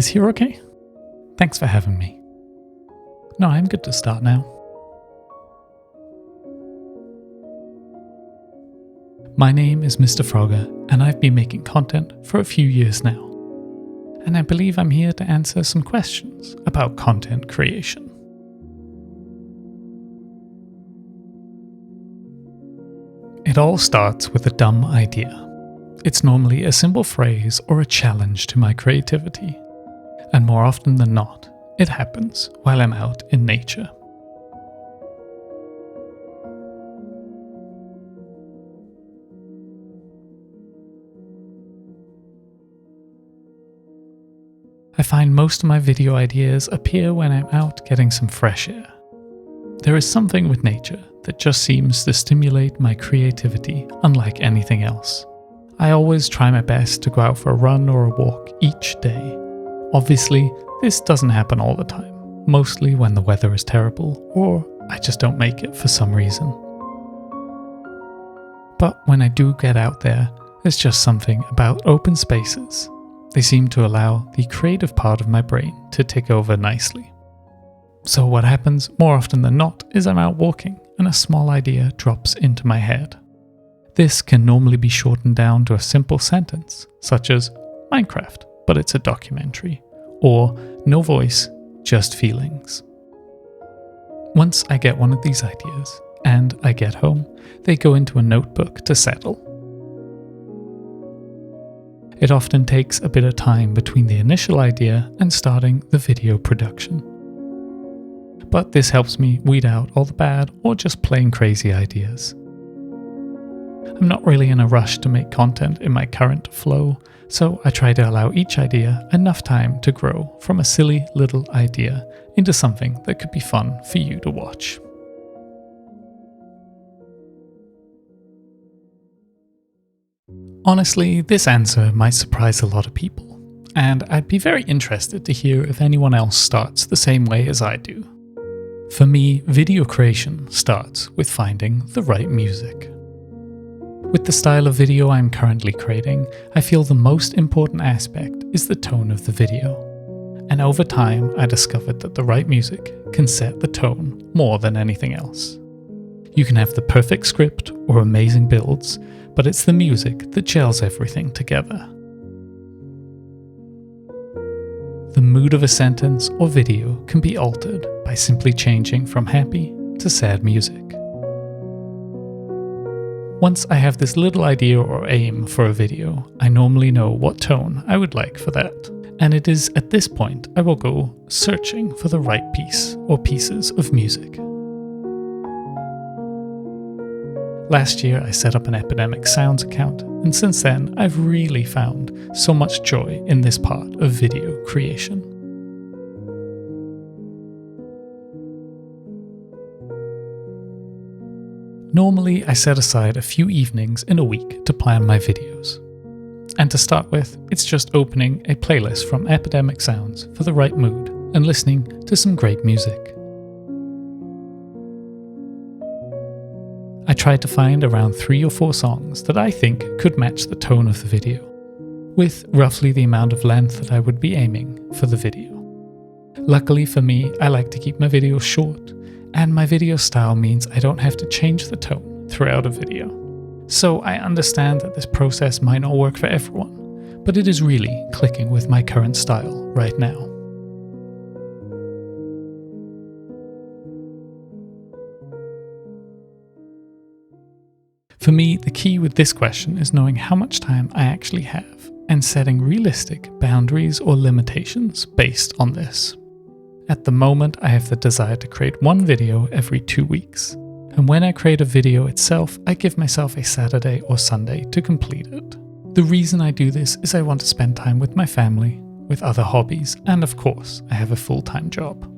is here okay? Thanks for having me. No, I'm good to start now. My name is MrFrogger, and I've been making content for a few years now. And I believe I'm here to answer some questions about content creation. It all starts with a dumb idea. It's normally a simple phrase or a challenge to my creativity. And more often than not, it happens while I'm out in nature. I find most of my video ideas appear when I'm out getting some fresh air. There is something with nature that just seems to stimulate my creativity unlike anything else. I always try my best to go out for a run or a walk each day. Obviously, this doesn't happen all the time, mostly when the weather is terrible or I just don't make it for some reason. But when I do get out there, there's just something about open spaces. They seem to allow the creative part of my brain to take over nicely. So what happens more often than not is I'm out walking and a small idea drops into my head. This can normally be shortened down to a simple sentence, such as Minecraft, but it's a documentary, or no voice, just feelings. Once I get one of these ideas and I get home, they go into a notebook to settle. It often takes a bit of time between the initial idea and starting the video production. But this helps me weed out all the bad or just plain crazy ideas. I'm not really in a rush to make content in my current flow, so I try to allow each idea enough time to grow from a silly little idea into something that could be fun for you to watch. Honestly, this answer might surprise a lot of people, and I'd be very interested to hear if anyone else starts the same way as I do. For me, video creation starts with finding the right music. With the style of video I'm currently creating, I feel the most important aspect is the tone of the video. And over time, I discovered that the right music can set the tone more than anything else. You can have the perfect script or amazing builds, but it's the music that gels everything together. The mood of a sentence or video can be altered by simply changing from happy to sad music. Once I have this little idea or aim for a video, I normally know what tone I would like for that. And it is at this point I will go searching for the right piece or pieces of music. Last year I set up an Epidemic Sounds account, and since then I've really found so much joy in this part of video creation. Normally, I set aside a few evenings in a week to plan my videos. And to start with, it's just opening a playlist from Epidemic Sounds for the right mood and listening to some great music. I tried to find around 3 or 4 songs that I think could match the tone of the video, with roughly the amount of length that I would be aiming for the video. Luckily for me, I like to keep my videos short, and my video style means I don't have to change the tone throughout a video. So I understand that this process might not work for everyone, but it is really clicking with my current style right now. For me, the key with this question is knowing how much time I actually have and setting realistic boundaries or limitations based on this. At the moment, I have the desire to create one video every 2 weeks. And when I create a video itself, I give myself a Saturday or Sunday to complete it. The reason I do this is I want to spend time with my family, with other hobbies, and of course, I have a full-time job.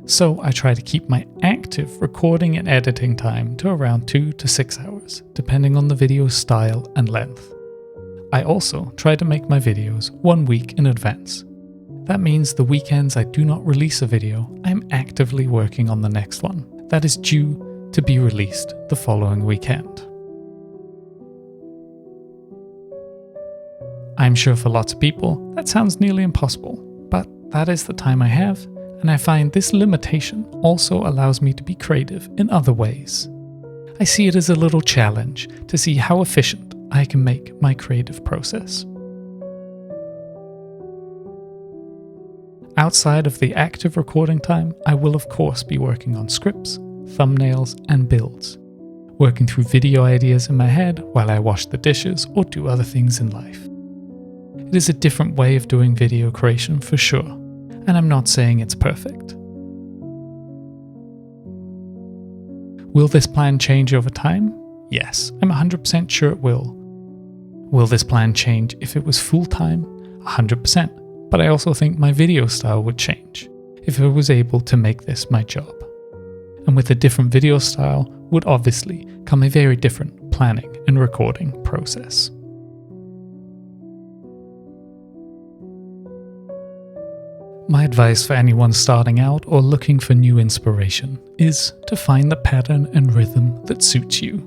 So I try to keep my active recording and editing time to around 2 to 6 hours, depending on the video's style and length. I also try to make my videos 1 week in advance. That means the weekends I do not release a video, I'm actively working on the next one that is due to be released the following weekend. I'm sure for lots of people that sounds nearly impossible, but That is the time I have, and I find this limitation also allows me to be creative in other ways. I see it as a little challenge to see how efficient I can make my creative process. Outside of the active recording time, I will of course be working on scripts, thumbnails, and builds, working through video ideas in my head while I wash the dishes or do other things in life. It is a different way of doing video creation for sure, and I'm not saying it's perfect. Will this plan change over time? Yes, I'm 100% sure it will. Will this plan change if it was full-time? 100%. But I also think my video style would change if I was able to make this my job. And with a different video style would obviously come a very different planning and recording process. My advice for anyone starting out or looking for new inspiration is to find the pattern and rhythm that suits you.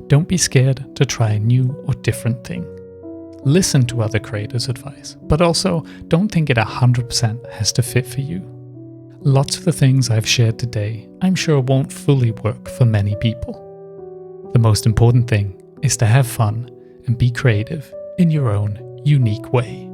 Don't be scared to try a new or different thing. Listen to other creators' advice, but also don't think it 100% has to fit for you. Lots of the things I've shared today, I'm sure won't fully work for many people. The most important thing is to have fun and be creative in your own unique way.